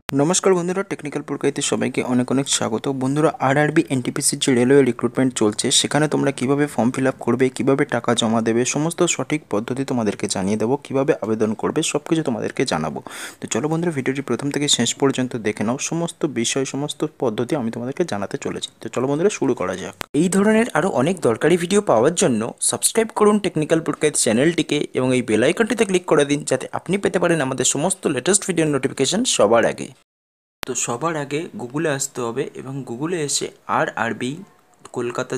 नमस्कार बंधुरा टेक्निकल पुरकाइते सबाइके अनेक अनेक स्वागत। बंधुरा आरआरबी एनटीपीसी जो रेलवे रिक्रुटमेंट चलছে সেখানে তোমরা কিভাবে ফর্ম ফিল আপ করবে, কিভাবে টাকা জমা দেবে, সমস্ত সঠিক পদ্ধতি তোমাদেরকে জানিয়ে দেবো। কিভাবে আবেদন করবে সবকিছু তোমাদেরকে জানাবো। তো চলো বন্ধুরা, ভিডিওটি প্রথম থেকে শেষ পর্যন্ত দেখে নাও। সমস্ত বিষয় সমস্ত পদ্ধতি আমি তোমাদেরকে জানাতে চলেছি। তো চলো বন্ধুরা, শুরু করা যাক। এই ধরনের আরও অনেক দরকারি ভিডিও পাওয়ার জন্য সাবস্ক্রাইব করুন টেকনিক্যাল পুরকাইত চ্যানেলটিকে এবং এই বেল আইকনটিতে ক্লিক করে দিন, যাতে আপনি পেতে পারেন আমাদের সমস্ত লেটেস্ট ভিডিওর নোটিফিকেশন সবার আগে। তো সবার আগে গুগলে আসতে হবে এবং গুগলে এসে RRB কলকাতা,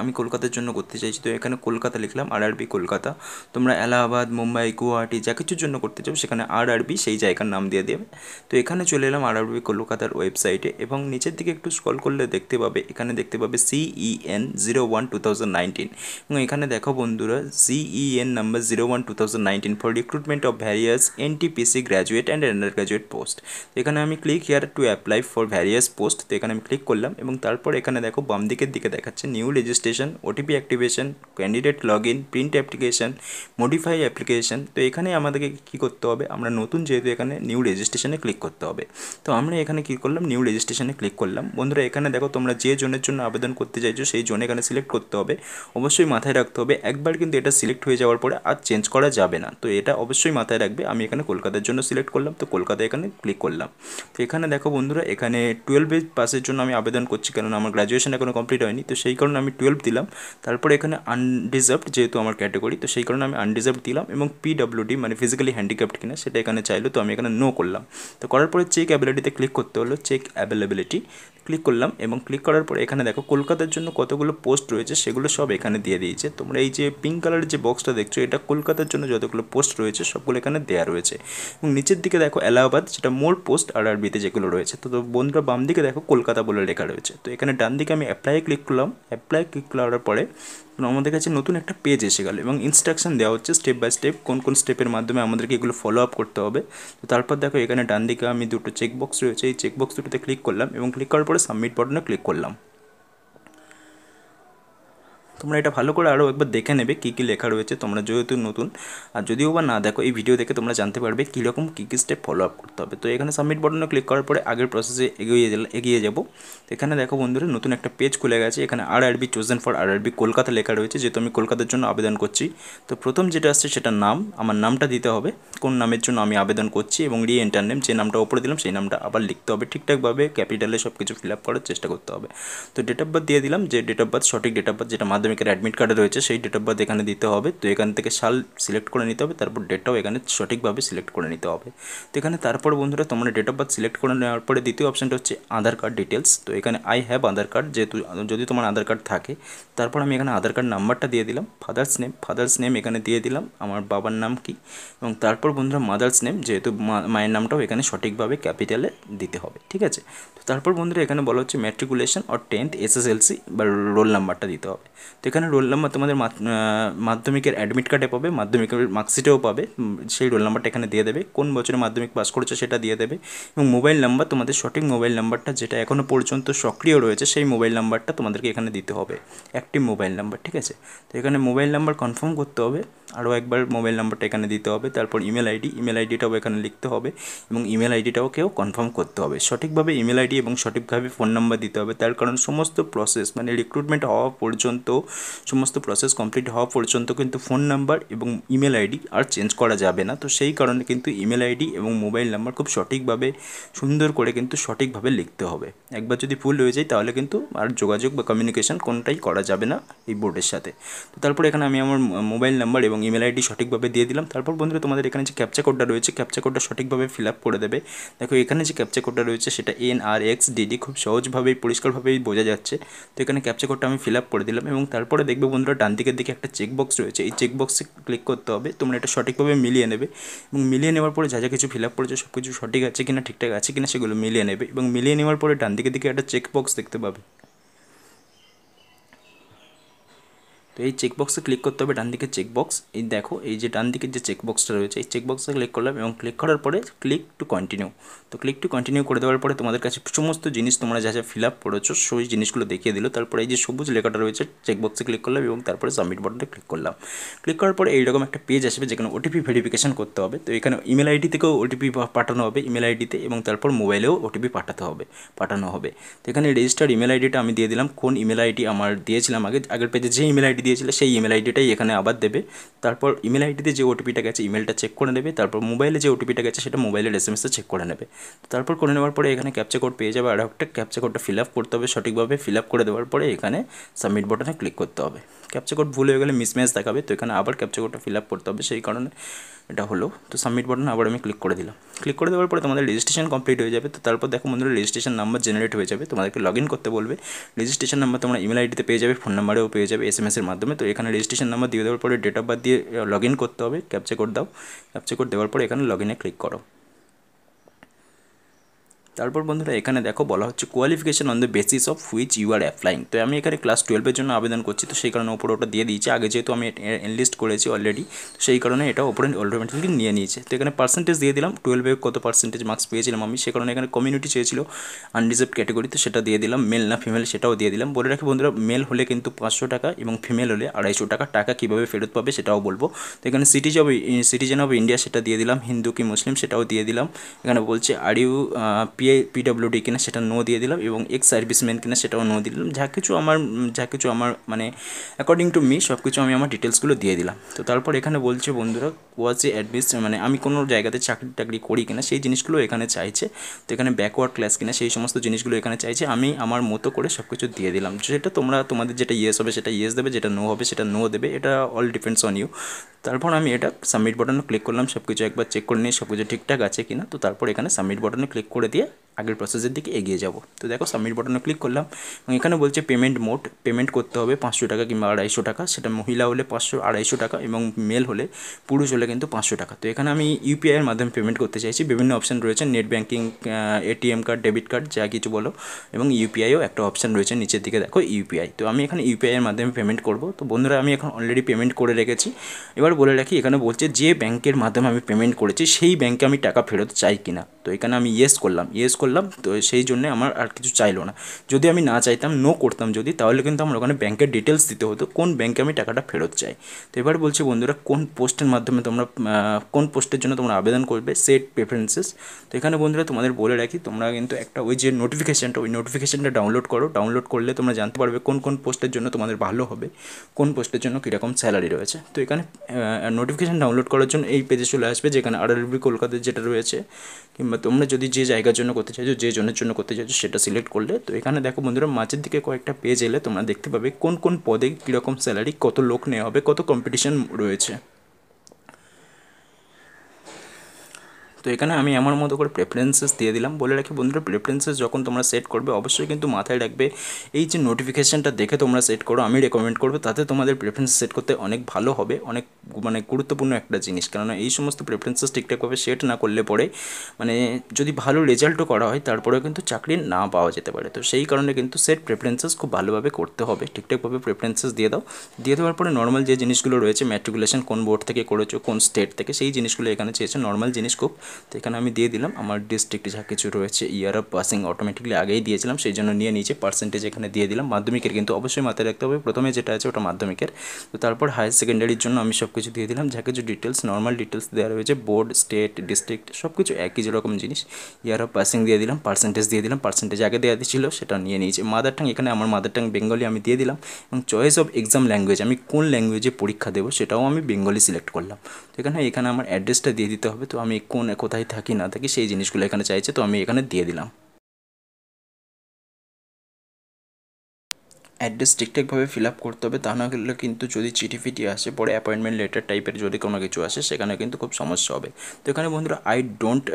আমি কলকাতার জন্য করতে চাইছি, তো এখানে কলকাতা লিখলাম, RRB কলকাতা। তোমরা এলাহাবাদ, মুম্বাই, গুয়াহাটি যা কিছুর জন্য করতে চাও সেখানে RRB সেই জায়গার নাম দিয়ে দেবে। তো এখানে চলে এলাম RRB কলকাতার ওয়েবসাইটে এবং নিচের দিকে একটু স্ক্রল করলে দেখতে পাবে, এখানে দেখতে পাবে CEN 01/2019 এবং এখানে দেখো বন্ধুরা, CEN number 01/2019 for recruitment of various NTPC graduate and under graduate post. তো এখানে আমি click here to apply for various post, তো এখানে আমি ক্লিক করলাম এবং তারপর এখানে দেখো বাম দিকের দিকে দেখাচ্ছে new registration, OTP activation, candidate log in, print application, modify application. তো এখানে আমাদেরকে কী করতে হবে, আমরা নতুন যেহেতু এখানে নিউ রেজিস্ট্রেশনে ক্লিক করতে হবে। তো আমরা এখানে কী করলাম, নিউ রেজিস্ট্রেশনে ক্লিক করলাম। বন্ধুরা এখানে দেখো, তোমরা যে জোনের জন্য আবেদন করতে চাইছো সেই জোন এখানে সিলেক্ট করতে হবে। অবশ্যই মাথায় রাখতে হবে, একবার কিন্তু এটা সিলেক্ট হয়ে যাওয়ার পরে আর চেঞ্জ করা যাবে না, তো এটা অবশ্যই মাথায় রাখবে। আমি এখানে কলকাতার জন্য সিলেক্ট করলাম, তো কলকাতা এখানে ক্লিক করলাম। তো এখানে দেখো বন্ধুরা, এখানে 12 পাসের জন্য আমি আবেদন করছি, কারণ আমার গ্র্যাজুয়েশন এখনও কমপ্লিট হয়নি, তো সেই কারণে আমি 12 দিলাম। তারপরে এখানে আনডিজার্ভড যেহেতু আমার ক্যাটাগরি, তো সেই কারণে আমি আনডিজার্ভড দিলাম এবং PWD মানে ফিজিক্যালি হ্যান্ডিক্যাপ্ট কিনা সেটা এখানে চাইলো, তো আমি এখানে নো করলাম। তো করার পরে চেক অ্যাভেলেবিলিটিতে ক্লিক করতে হলো, চেক অ্যাভেলেবিলিটি ক্লিক করলাম এবং ক্লিক করার পরে এখানে দেখো কলকাতার জন্য কতগুলো পোস্ট রয়েছে সেগুলো সব এখানে দিয়ে দিয়েছে। তোমরা এই যে পিঙ্ক কালারের যে বক্সটা দেখছো, এটা কলকাতার জন্য যতগুলো পোস্ট রয়েছে সবগুলো এখানে দেওয়া রয়েছে। এবং নিচের দিকে দেখো এলাহাবাদ, যেটা মোর পোস্ট RRBতে যেগুলো রয়েছে। তো বন্ধুরা বাম দিকে দেখো কলকাতা বলে লেখা রয়েছে। তো এখানে ডান দিকে আমি অ্যাপ্লাই ক্লিক করলাম। অ্যাপ্লাই ক্লিক করার পরে আমাদের কাছে নতুন একটা পেজ এসে গেল এবং ইনস্ট্রাকশন দেওয়া হচ্ছে স্টেপ বাই স্টেপ, কোন কোন স্টেপের মাধ্যমে আমাদেরকে এগুলো ফলো আপ করতে হবে। তো তারপর দেখো এখানে ডান দিকে আমি দুটো চেকবক্স রয়েছে, এই চেকবক্স দুটোতে ক্লিক করলাম এবং ক্লিক করার পরে সাবমিট বাটনে ক্লিক করলাম। তোমরা এটা ভালো করে আরও একবার দেখে নেবে কী কী লেখা রয়েছে, তোমরা যেহেতু নতুন, আর যদিও বা না দেখো এই ভিডিও দেখে তোমরা জানতে পারবে কীরকম কী কী স্টেপ ফলো আপ করতে হবে। তো এখানে সাবমিট বাটনে ক্লিক করার পরে আগের প্রসেসে এগিয়ে যাব। তো এখানে দেখো বন্ধুরা, নতুন একটা পেজ খুলে গেছে। এখানে RRB chosen for RRB Kolkata লেখা রয়েছে, যেহেতু আমি কলকাতার জন্য আবেদন করছি। তো প্রথম যেটা আসছে সেটা নাম, আমার নামটা দিতে হবে, কোন নামের জন্য আমি আবেদন করছি, এবং এন্টার নেম, যে নামটা ওপরে দিলাম সেই নামটা আবার লিখতে হবে ঠিকঠাকভাবে, ক্যাপিটালে সব কিছু ফিল আপ করার চেষ্টা করতে হবে। তো ডেট অফ বার্থ দিয়ে দিলাম, যে ডেট অফ বার্থ সঠিক ডেট অফ বার্থ যেটা মাধ্যমিকের অ্যাডমিট কার্ডে রয়েছে সেই ডেট অফ বার্থ এখানে দিতে হবে। তো এখান থেকে সাল সিলেক্ট করে নিতে হবে, তারপর ডেটটাও এখানে সঠিকভাবে সিলেক্ট করে নিতে হবে। তো এখানে তারপর বন্ধুরা তোমরা ডেট অফ বার্থ সিলেক্ট করে নেওয়ার পরে দ্বিতীয় অপশানটা হচ্ছে আধার কার্ড ডিটেলস। তো এখানে আই হ্যাভ আধার কার্ড, যেহেতু যদি তোমার আধার কার্ড থাকে, তারপর আমি এখানে আধার কার্ড নাম্বারটা দিয়ে দিলাম। ফাদার্স নেম এখানে দিয়ে দিলাম, আমার বাবার নাম কি, এবং তারপর বন্ধুরা মাদার্স নেম, যেহেতু মায়ের নামটাও এখানে সঠিকভাবে ক্যাপিটালে দিতে হবে, ঠিক আছে। তো তারপর বন্ধুরা এখানে বলা হচ্ছে ম্যাট্রিকুলেশন আর 10th SSLC বা রোল নাম্বারটা দিতে হবে। তো এখানে রোল নাম্বার তোমাদের মাধ্যমিকের অ্যাডমিট কার্ডে পাবে, মাধ্যমিকের মার্কশিটেও পাবে, সেই রোল নাম্বারটা এখানে দিয়ে দেবে। কোন বছরে মাধ্যমিক পাস করেছে সেটা দিয়ে দেবে, এবং মোবাইল নাম্বার, তোমাদের সঠিক মোবাইল নাম্বারটা যেটা এখনও পর্যন্ত সক্রিয় রয়েছে সেই মোবাইল নাম্বারটা তোমাদেরকে এখানে দিতে হবে, অ্যাক্টিভ মোবাইল নাম্বার, ঠিক আছে। তো এখানে মোবাইল নাম্বার কনফার্ম করতে হবে, আরও একবার মোবাইল নাম্বারটা এখানে দিতে হবে। তারপর ইমেল আইডিটাও এখানে লিখতে হবে, এবং ইমেল আইডিটাকেও কনফার্ম করতে হবে সঠিকভাবে। ইমেল আইডি এবং সঠিকভাবে ফোন নাম্বার দিতে হবে, তার কারণ সমস্ত প্রসেস মানে রিক্রুটমেন্ট হওয়া পর্যন্ত, সমস্ত প্রসেস কমপ্লিট হওয়া পর্যন্ত কিন্তু ফোন নাম্বার এবং ইমেল আইডি আর চেঞ্জ করা যাবে না। তো সেই কারণে কিন্তু ইমেল আইডি এবং মোবাইল নাম্বার খুব সঠিকভাবে সুন্দর করে কিন্তু সঠিকভাবে লিখতে হবে। একবার যদি ভুল হয়ে যায় তাহলে কিন্তু আর যোগাযোগ বা কমিউনিকেশন কোনটাই করা যাবে না এই বোর্ডের সাথে। তো তারপর এখানে আমি আমার মোবাইল নাম্বার এবং ইমেল আইডি সঠিকভাবে দিয়ে দিলাম। তারপর বন্ধুরা তোমাদের এখানে যে ক্যাপচা কোডটা রয়েছে, ক্যাপচা কোডটা সঠিকভাবে ফিল আপ করে দেবে। দেখো এখানে যে ক্যাপচা কোডটা রয়েছে সেটা NRXDD, খুব সহজভাবেই পরিষ্কারভাবেই বোঝা যাচ্ছে। তো এখানে ক্যাপচা কোডটা আমি ফিল আপ করে দিলাম, এবং তারপরে দেখবে বন্ধুরা ডান দিকের দিকে একটা চেকবক্স রয়েছে, এই চেকবক্সে ক্লিক করতে হবে। তোমরা এটা সঠিকভাবে মিলিয়ে নেবে, এবং মিলিয়ে নেওয়ার পরে যা যা কিছু ফিল আপ করেছে সব কিছু সঠিক আছে কিনা, ঠিকঠাক আছে কিনা সেগুলো মিলিয়ে নেবে, এবং মিলিয়ে নেওয়ার পরে ডান দিকের দিকে একটা চেকবক্স দেখতে পাবে, তো এই চেকবক্সে ক্লিক করতে হবে, ডান দিকে চেকবক্স, এই দেখো এই যে ডান দিকের যে চেকবক্সটা রয়েছে এই চেকবক্সে ক্লিক করলাম এবং ক্লিক করার পরে ক্লিক টু কন্টিনিউ। তো ক্লিক টু কন্টিনিউ করে দেওয়ার পরে তোমাদের কাছে সমস্ত জিনিস তোমরা যা যা ফিল আপ করেছো সেই জিনিসগুলো দেখিয়ে দিল। তারপরে এই যে সবুজ লেখাটা রয়েছে চেকবক্সে ক্লিক করলাম এবং তারপরে সাবমিট বাটনে ক্লিক করলাম। ক্লিক করার পরে এইরকম একটা পেজ আসবে যেখানে ওটিপি ভেরিফিকেশন করতে হবে। তো এখানে ইমেল আইডি থেকেও ওটিপি পাঠানো হবে, ইমেল আইডিতে, এবং তারপর মোবাইলেও ওটিপি পাঠানো হবে। তো এখানে রেজিস্টার ইমেল আইডিটা আমি দিয়ে দিলাম, কোন ইমেল আইডি আমার দিয়েছিলাম আগের পেজে যে ইমেল আইডি দিয়েছিল সেই ইমেল আইডিটাই এখানে আবার দেবে। তারপর ইমেল আইডিতে যে ওটিপিটা গেছে ইমেলটা চেক করে নেবে, তারপর মোবাইলে যে ওটিপিটা গেছে সেটা মোবাইলের এসএমএসে চেক করে নেবে। তারপর করে নেওয়ার পরে এখানে ক্যাপচা কোড পেয়ে যাবে, আর একটা ক্যাপচা কোডটা ফিল আপ করতে হবে সঠিকভাবে। ফিল আপ করে দেওয়ার পরে এখানে সাবমিট বাটনে ক্লিক করতে হবে। ক্যাপচা কোড ভুল হয়ে গেলে মিসম্যাচ দেখাবে, তো এখানে আবার ক্যাপচা কোডটা ফিল আপ করতে হবে, সেই কারণে এটা হলো। তো সাবমিট বাটনে আবার আমি ক্লিক করে দিলাম। ক্লিক করে দেওয়ার পরে তোমাদের রেজিস্ট্রেশন কমপ্লিট হয়ে যাবে। তো তারপর দেখো বন্ধুরা রেজিস্ট্রেশন নাম্বার জেনারেট হয়ে যাবে, তোমাদেরকে লগ ইন করতে বলবে। রেজিস্ট্রেশন নাম্বার তোমরা ইমেল আইডিতে পেয়ে যাবে, ফোন নাম্বারেও পেয়ে যাবে এসএমএসের মাধ্যমে। তো এখানে রেজিস্ট্রেশন নাম্বার দিয়ে দেওয়ার পরে ডেট অফ বার্থ দিয়ে লগ ইন করতে হবে, ক্যাপচা কোড দাও, ক্যাপচা কোড দেওয়ার পরে এখানে লগ ইনে ক্লিক করো। তারপর বন্ধুরা এখানে দেখো বলা হচ্ছে qualification on the basis of which you are applying. তো আমি এখানে ক্লাস 12-এর জন্য আবেদন করছি, তো সেই কারণে ওপরে ওটা দিয়ে দিয়েছে। আগে যেহেতু আমি এনলিস্ট করেছি অলরেডি, তো সেই কারণে এটা ওপরে অটোমেটিকলি নিয়ে নিয়েছে। তো এখানে পার্সেন্টেজ দিয়ে দিলাম, 12-এ কত পার্সেন্টেজ মার্কস পেয়েছিলাম আমি, সে কারণে এখানে কমিউনিটি চেয়েছিল আনরিজার্ভড ক্যাটাগরি, তো সেটা দিয়ে দিলাম। মেল না ফিমেল সেটাও দিয়ে দিলাম। বলে রাখি বন্ধুরা মেল হলে কিন্তু 500 টাকা এবং ফিমেল হলে 250 টাকা। টাকা কীভাবে ফেরত পাবে সেটাও বলবো। তো এখানে সিটিজেন অফ ইন্ডিয়া সেটা দিয়ে দিলাম, হিন্দু কি মুসলিম সেটাও দিয়ে দিলাম। এখানে বলছে আর ইউ পিডব্লিউডি কিনা সেটা নো দিয়ে দিলাম, এবং এক্স সার্ভিসম্যান কিনা সেটাও নো দিয়ে দিলাম। যা কিছু আমার মানে অ্যাকর্ডিং টু মি সব কিছু আমি আমার ডিটেলসগুলো দিয়ে দিলাম। তো তারপর এখানে বলছে বন্ধুরা ওয়াজ এ অ্যাডমিস, মানে আমি কোনো জায়গাতে চাকরি টাকরি করি কিনা সেই জিনিসগুলো এখানে চাইছে। তো এখানে ব্যাকওয়ার্ড ক্লাস কিনা সেই সমস্ত জিনিসগুলো এখানে চাইছে। আমি আমার মতো করে সব কিছু দিয়ে দিলাম, যেটা তোমাদের যেটা ইয়েস হবে সেটা ইয়েস দেবে, যেটা নো হবে সেটা নো দেবে, এটা অল ডিপেন্ডস অন ইউ। তারপর আমি এটা সাবমিট বাটনে ক্লিক করলাম, সব কিছু একবার চেক করে নিয়ে সব কিছু ঠিকঠাক আছে কিনা। তো তারপর এখানে সাবমিট বাটনে ক্লিক করে দিয়ে আগের প্রসেসের দিকে এগিয়ে যাব। তো দেখো সাবমিট বাটনে ক্লিক করলাম এবং এখানে বলছে পেমেন্ট মোড, পেমেন্ট করতে হবে 500 টাকা কিংবা 250 টাকা। সেটা মহিলা হলে 250 টাকা এবং মেল হলে পুরুষ হলে কিন্তু 500 টাকা। তো এখানে আমি ইউপিআইয়ের মাধ্যমে পেমেন্ট করতে চাইছি। বিভিন্ন অপশান রয়েছে, net banking, ATM card, debit card, যা কিছু বলো, এবং ইউপিআইও একটা অপশান রয়েছে নিচের দিকে দেখো ইউপিআই। তো আমি এখানে ইউপিআইয়ের মাধ্যমে পেমেন্ট করব। তো বন্ধুরা আমি এখন অলরেডি পেমেন্ট করে রেখেছি। এবার বলে রাখি এখানে বলছে যে ব্যাংকের মাধ্যমে আমি পেমেন্ট করেছি সেই ব্যাংকে আমি টাকা ফেরত চাই কিনা। তো এখানে আমি ইয়েস করলাম, তো সেই জন্য আমার আর কিছু চাইলো না। যদি আমি না চাইতাম, নো করতাম যদি, তাহলে কিন্তু আমার ওখানে ব্যাংকের ডিটেলস দিতে হতো কোন ব্যাংকে আমি টাকাটা ফেরত চাই। তো এবার বলছি বন্ধুরা কোন পোস্টের মাধ্যমে কোন পোস্টের জন্য তোমরা আবেদন করবে, সেট প্রেফারেন্সেস। তো এখানে বন্ধুরা তোমাদের বলে রাখি তোমরা কিন্তু একটা ওই যে নোটিফিকেশানটা ডাউনলোড করো। ডাউনলোড করলে তোমরা জানতে পারবে কোন কোন পোস্টের জন্য তোমাদের ভালো হবে, কোন পোস্টের জন্য কীরকম স্যালারি রয়েছে। তো এখানে নোটিফিকেশান ডাউনলোড করার জন্য এই পেজে চলে আসবে, যেখানে RRB কলকাতার যেটা রয়েছে, কিংবা তোমরা যদি যে জায়গার জন্য করতে চাইছো, যে জনের জন্য করতে চাইছো সেটা সিলেক্ট করলে। তো এখানে দেখো বন্ধুরা মাঝের দিকে কয়েকটা পেজ এলে তোমরা দেখতে পাবে কোন কোন পদে কীরকম স্যালারি, কত লোক নেওয়া হবে, কত কম্পিটিশন রয়েছে। তো এখানে আমি আমার মতো করে প্রেফারেন্সেস দিয়ে দিলাম। বলে রাখি বন্ধুরা প্রেফারেন্সেস যখন তোমরা সেট করবে অবশ্যই কিন্তু মাথায় রাখবে এই যে নোটিফিকেশানটা দেখে তোমরা সেট করো, আমি রেকমেন্ড করবো, তাতে তোমাদের প্রেফারেন্স সেট করতে অনেক ভালো হবে, অনেক মানে গুরুত্বপূর্ণ একটা জিনিস। কেননা এই সমস্ত প্রেফারেন্সেস ঠিকঠাকভাবে সেট না করলে পরে মানে যদি ভালো রেজাল্টও করা হয় তারপরেও কিন্তু চাকরি না পাওয়া যেতে পারে। তো সেই কারণে কিন্তু সেট প্রেফারেন্সেস খুব ভালোভাবে করতে হবে, ঠিকঠাকভাবে প্রেফারেন্সেস দিয়ে দাও। দিয়ে দেওয়ার পরে নর্মাল যে জিনিসগুলো রয়েছে, ম্যাট্রিকুলেশন কোন বোর্ড থেকে করেছো, কোন স্টেট থেকে, সেই জিনিসগুলো এখানে চেয়েছে, নর্মাল জিনিস খুব। তো এখানে আমি দিয়ে দিলাম আমার ডিস্ট্রিক্ট যা কিছু রয়েছে, ইয়ার অফ পাসিং অটোমেটিকলি আগেই দিয়েছিলাম সেই জন্য নিয়ে নিচে পার্সেন্টেজ এখানে দিয়ে দিলাম। মাধ্যমিকের কিন্তু অবশ্যই মাথায় রাখতে হবে, প্রথমে যেটা আছে ওটা মাধ্যমিকের। তো তারপর হায়ার সেকেন্ডারির জন্য আমি সব কিছু দিয়ে দিলাম, যা কিছু ডিটেলস নর্মাল ডিটেলস দেওয়া রয়েছে, বোর্ড, স্টেট, ডিস্ট্রিক্ট সব কিছু একই যেরকম জিনিস। ইয়ার অফ পাসিং দিয়ে দিলাম, পার্সেন্টেজ দিয়ে দিলাম, পার্সেন্টেজ আগে দেওয়া ছিল সেটা নিয়ে নিয়েছে। মাদার টাং এখানে আমার মাদার টাং বেঙ্গলি আমি দিয়ে দিলাম, এবং চয়েস অফ এক্সাম ল্যাঙ্গুয়েজ আমি কোন ল্যাঙ্গুয়েজে পরীক্ষা দেবো সেটাও আমি বেঙ্গলি সিলেক্ট করলাম। তো এখানে আমার অ্যাড্রেসটা দিয়ে দিতে হবে, তো আমি কোথায় থাকি না থাকি সেই জিনিসগুলো এখানে চাইছে, তো আমি এখানে দিয়ে দিলাম। অ্যাড্রেস ঠিকঠাকভাবে ফিল আপ করতে হবে, তা না হলে কিন্তু যদি চিঠি ফিটি আসে পরে অ্যাপয়েন্টমেন্ট লেটার টাইপের যদি কোনো কিছু আসে সেখানে কিন্তু খুব সমস্যা হবে। তো এখানে বন্ধুরা I don't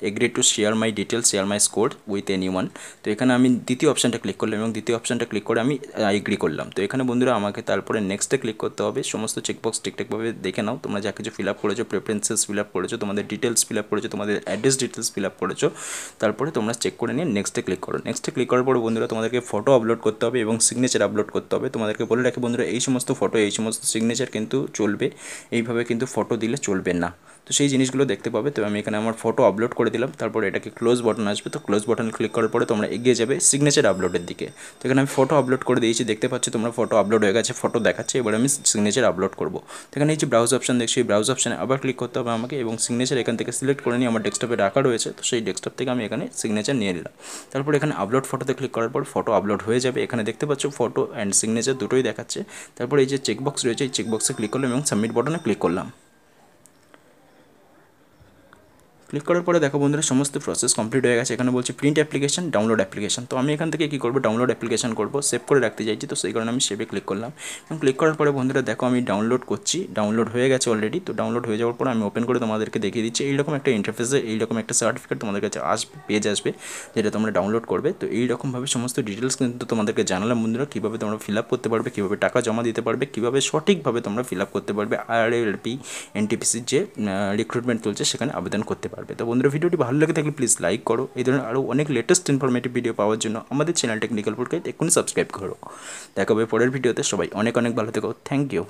agree to share my details, share my score with any one. তো এখানে আমি দ্বিতীয় অপশানটা ক্লিক করলাম এবং দ্বিতীয় অপশানটা ক্লিক করে আমি এগ্রি করলাম। তো এখানে বন্ধুরা আমাকে তারপরে নেক্সটে ক্লিক করতে হবে। সমস্ত চেকবক্স ঠিকঠাকভাবে দেখে নাও, তোমরা যা কিছু ফিল আপ করেছো, প্রেফারেন্সেস ফিল আপ করেছো, তোমাদের ডিটেলস ফিল আপ করেছো, তোমাদের অ্যাড্রেস ডিটেলস ফিল আপ করেছো, তারপরে তোমরা চেক করে নিয়ে নেক্সটে ক্লিক করো। নেক্সটে ক্লিক করার পরে বন্ধুরা তোমাদেরকে ফটো আপলোড করতে হবে এবং সিগনেচার আপলোড করতে হবে। তোমাদেরকে বলে রাখি বন্ধুরা, এই সমস্ত ফটো এই সমস্ত সিগনেচার কিন্তু চলবে, এইভাবে কিন্তু ফটো দিলে চলবে না। তো সেই জিনিসগুলো দেখতে পাবে। তো আমি এখানে আমার ফটো আপলোড করে দিলাম, তারপর এটাকে ক্লোজ বাটন আসবে, তো ক্লোজ বাটন ক্লিক করার পরে তোমরা এগিয়ে যাবে সিগনেচার আপলোডের দিকে। তো এখানে আমি ফটো আপলোড করে দিয়েছি, দেখতে পাচ্ছ তোমরা ফটো আপলোড হয়ে গেছে, ফটো দেখাচ্ছে। এবার আমি সিগনেচার আপলোড করব। তো এখানে এই যে ব্রাউজ অপশন দেখছি, এই ব্রাউজ অপশানে আবার ক্লিক করতে হবে আমাকে, এবং সিগনেচার এখান থেকে সিলেক্ট করে নিয়ে আমার ডেস্কটপে রাখা রয়েছে, তো সেই ডেস্কটপ থেকে আমি এখানে সিগনেচার নিয়ে নিলাম। তারপর এখানে আপলোড ফটোতে ক্লিক করার পর ফটো আপলোড হয়ে যাবে। এখানে দেখতে পাচ্ছ ফটো অ্যান্ড সিগনেচার দুটোই দেখাচ্ছে। তারপর এই যে চেকবক্স রয়েছে, এই চেকবক্সে ক্লিক করলাম এবং সাবমিট বাটনে ক্লিক করলাম। ক্লিক করার পরে দেখো বন্ধুরা, সমস্ত প্রসেস কমপ্লিট হয়ে গেছে। এখানে বলছে প্রিন্ট অ্যাপ্লিকেশন, ডাউনলোড অ্যাপ্লিকেশন। তো আমি এখান থেকে কী করবো, ডাউনলোড অ্যাপ্লিকেশন করবো, সেভ করে রাখতে চাইছি, তো সেই কারণে আমি সেভে ক্লিক করলাম। এবং ক্লিক করার পরে বন্ধুরা দেখো আমি ডাউনলোড করছি, ডাউনলোড হয়ে গেছে অলরেডি। তো ডাউনলোড হয়ে যাওয়ার পর আমি ওপেন করে তোমাদেরকে দেখিয়ে দিচ্ছি। এইরকম একটা ইন্টারফেসে এইরকম একটা সার্টিফিকেট তোমাদের কাছে আসবে, পেজ আসবে, যেটা তোমরা ডাউনলোড করবে। তো এইরকমভাবে সমস্ত ডিটেলস কিন্তু তোমাদেরকে জানালাম বন্ধুরা, কীভাবে তোমরা ফিল আপ করতে পারবে, কীভাবে টাকা জমা দিতে পারবে, কীভাবে সঠিকভাবে তোমরা ফিল আপ করতে পারবে, RRB NTPCর যে রিক্রুটমেন্ট চলছে সেখানে আবেদন করতে পারবে। তো বন্ধুরা, ভিডিওটি ভালো লেগে থাকলে প্লিজ লাইক করো। এই ধরনের আরও অনেক লেটেস্ট ইনফরমেটিভ ভিডিও পাওয়ার জন্য আমাদের চ্যানেল টেকনিক্যাল পুরকাইত এক্ষুনি সাবস্ক্রাইব করো। দেখা হবে পরের ভিডিওতে। সবাই অনেক অনেক ভালো থেকো। Thank you.